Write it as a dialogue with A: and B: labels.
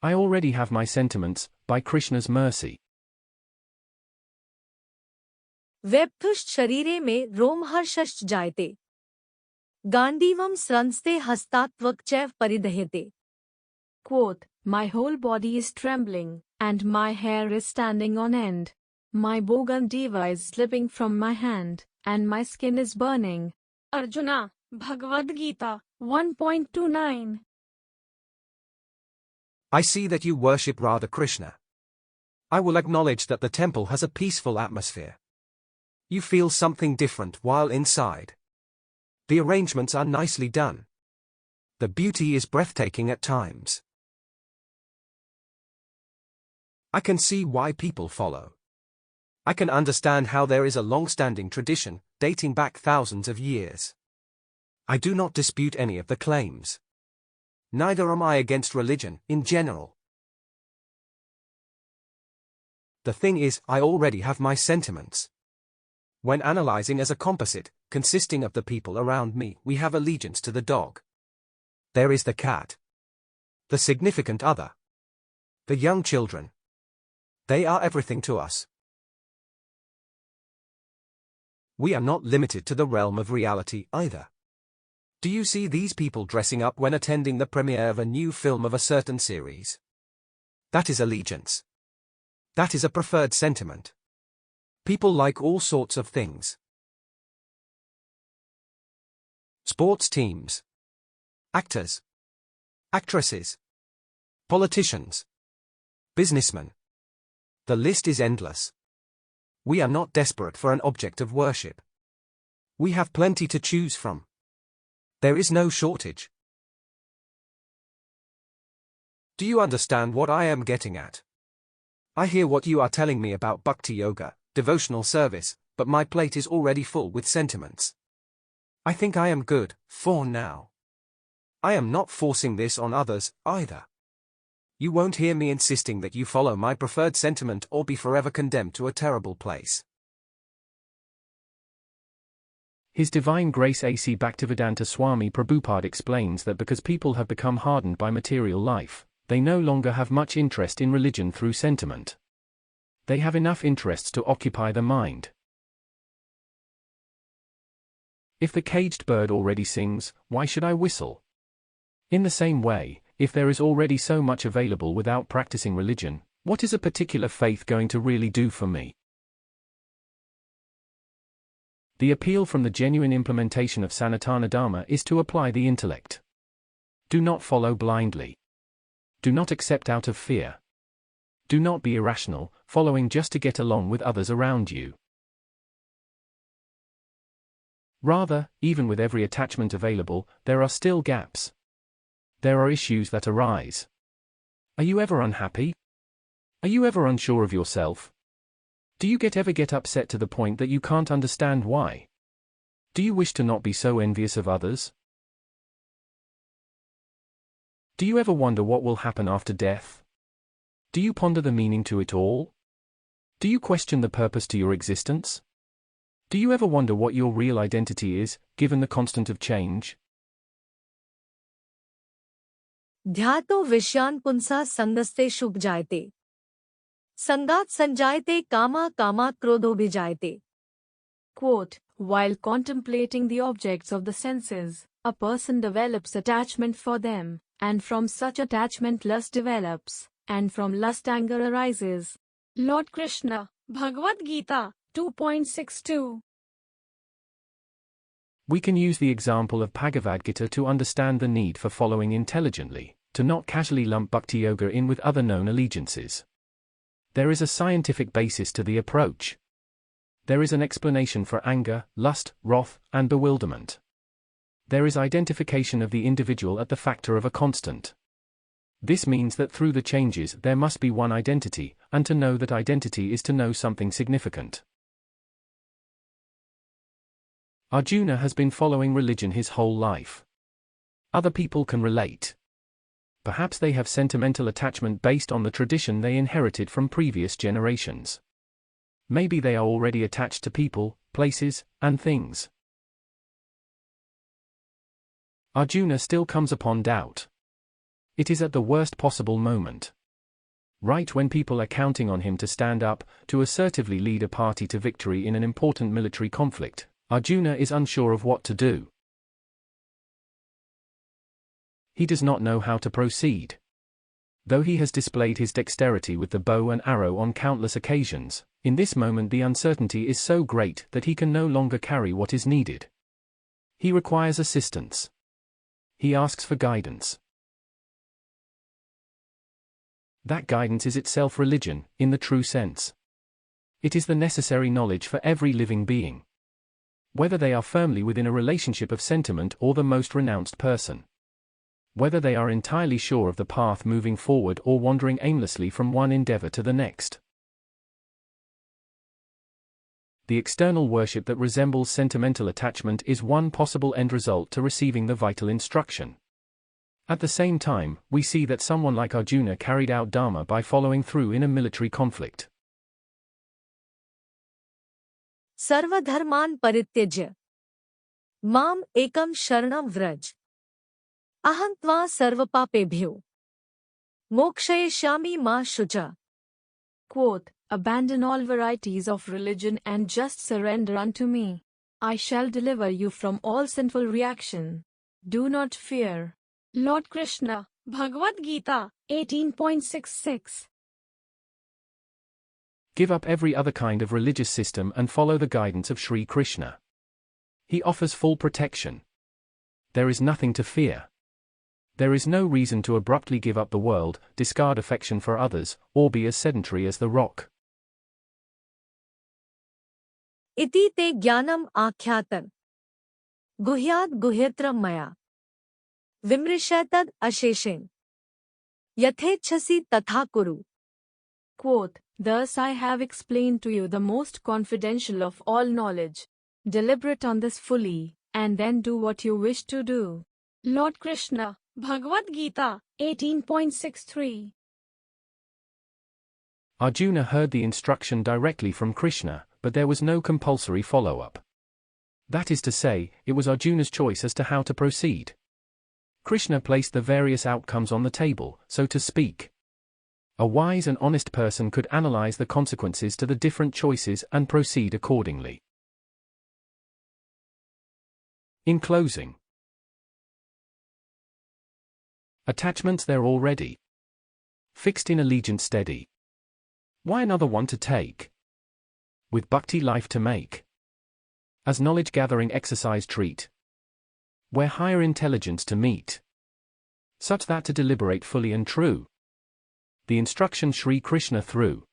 A: I already have my sentiments, by Krishna's mercy.
B: वेप्थुश्च शरीरे में रोमहर्षश्च जायते गांडीवम स्रंस्ते हस्तात्वक चैव परिदह्यते. Quote, my whole body is trembling, and my hair is standing on end. My bow Gandiva is slipping from my hand, and my skin is burning. Arjuna, Bhagavad-gita, 1.29.
C: I see that you worship Radha Krishna. I will acknowledge that the temple has a peaceful atmosphere. You feel something different while inside. The arrangements are nicely done. The beauty is breathtaking at times. I can see why people follow. I can understand how there is a long-standing tradition, dating back thousands of years. I do not dispute any of the claims. Neither am I against religion, in general. The thing is, I already have my sentiments. When analyzing as a composite, consisting of the people around me, we have allegiance to the dog. There is the cat. The significant other. The young children. They are everything to us. We are not limited to the realm of reality either. Do you see these people dressing up when attending the premiere of a new film of a certain series? That is allegiance. That is a preferred sentiment. People like all sorts of things. Sports teams. Actors. Actresses. Politicians. Businessmen. The list is endless. We are not desperate for an object of worship. We have plenty to choose from. There is no shortage. Do you understand what I am getting at? I hear what you are telling me about bhakti yoga, devotional service, but my plate is already full with sentiments. I think I am good, for now. I am not forcing this on others, either. You won't hear me insisting that you follow my preferred sentiment or be forever condemned to a terrible place.
A: His Divine Grace A.C. Bhaktivedanta Swami Prabhupada explains that because people have become hardened by material life, they no longer have much interest in religion through sentiment. They have enough interests to occupy the mind. If the caged bird already sings, why should I whistle? In the same way, if there is already so much available without practicing religion, what is a particular faith going to really do for me? The appeal from the genuine implementation of Sanatana Dharma is to apply the intellect. Do not follow blindly. Do not accept out of fear. Do not be irrational, following just to get along with others around you. Rather, even with every attachment available, there are still gaps. There are issues that arise. Are you ever unhappy? Are you ever unsure of yourself? Do you ever get upset to the point that you can't understand why? Do you wish to not be so envious of others? Do you ever wonder what will happen after death? Do you ponder the meaning to it all? Do you question the purpose to your existence? Do you ever wonder what your real identity is, given the constant of change?
B: ध्यातो विषयान् पुंसा संगस्ते शुभ जायते संगात संजायते कामा कामा क्रोधो भिजायते. Quote, while contemplating the objects of the senses, a person develops attachment for them, and from such attachment lust develops, and from lust anger arises. Lord Krishna, Bhagavad-gita, 2.62.
A: We can use the example of Bhagavad-gita to understand the need for following intelligently, to not casually lump bhakti yoga in with other known allegiances. There is a scientific basis to the approach. There is an explanation for anger, lust, wrath, and bewilderment. There is identification of the individual at the factor of a constant. This means that through the changes there must be one identity, and to know that identity is to know something significant. Arjuna has been following religion his whole life. Other people can relate. Perhaps they have sentimental attachment based on the tradition they inherited from previous generations. Maybe they are already attached to people, places, and things. Arjuna still comes upon doubt. It is at the worst possible moment. Right when people are counting on him to stand up, to assertively lead a party to victory in an important military conflict, Arjuna is unsure of what to do. He does not know how to proceed. Though he has displayed his dexterity with the bow and arrow on countless occasions, in this moment the uncertainty is so great that he can no longer carry what is needed. He requires assistance. He asks for guidance. That guidance is itself religion, in the true sense. It is the necessary knowledge for every living being. Whether they are firmly within a relationship of sentiment or the most renounced person. Whether they are entirely sure of the path moving forward or wandering aimlessly from one endeavor to the next. The external worship that resembles sentimental attachment is one possible end result to receiving the vital instruction. At the same time, we see that someone like Arjuna carried out Dharma by following through in a military conflict.
B: Sarvadharman parityajya. Mam ekam sharanam vraj. Aham tva sarvapapebhyo. Mokshayashyami ma shucha. Quote, abandon all varieties of religion and just surrender unto me. I shall deliver you from all sinful reaction. Do not fear. Lord Krishna, Bhagavad-gita, 18.66.
A: Give up every other kind of religious system and follow the guidance of Sri Krishna. He offers full protection. There is nothing to fear. There is no reason to abruptly give up the world, discard affection for others, or be as sedentary as the rock.
B: Iti te jnanam akhyatan. Guhyad guhyatram maya. Vimrishatad asheshen. Yathechhasi tatha kuru. Quote, thus I have explained to you the most confidential of all knowledge. Deliberate on this fully, and then do what you wish to do. Lord Krishna, Bhagavad-gita, 18.63.
A: Arjuna heard the instruction directly from Krishna, but there was no compulsory follow-up. That is to say, it was Arjuna's choice as to how to proceed. Krishna placed the various outcomes on the table, so to speak. A wise and honest person could analyze the consequences to the different choices and proceed accordingly. In closing, attachments there already. Fixed in allegiance steady. Why another one to take? With bhakti life to make. As knowledge-gathering exercise treat. Where higher intelligence to meet. Such that to deliberate fully and true. The instruction Sri Krishna threw.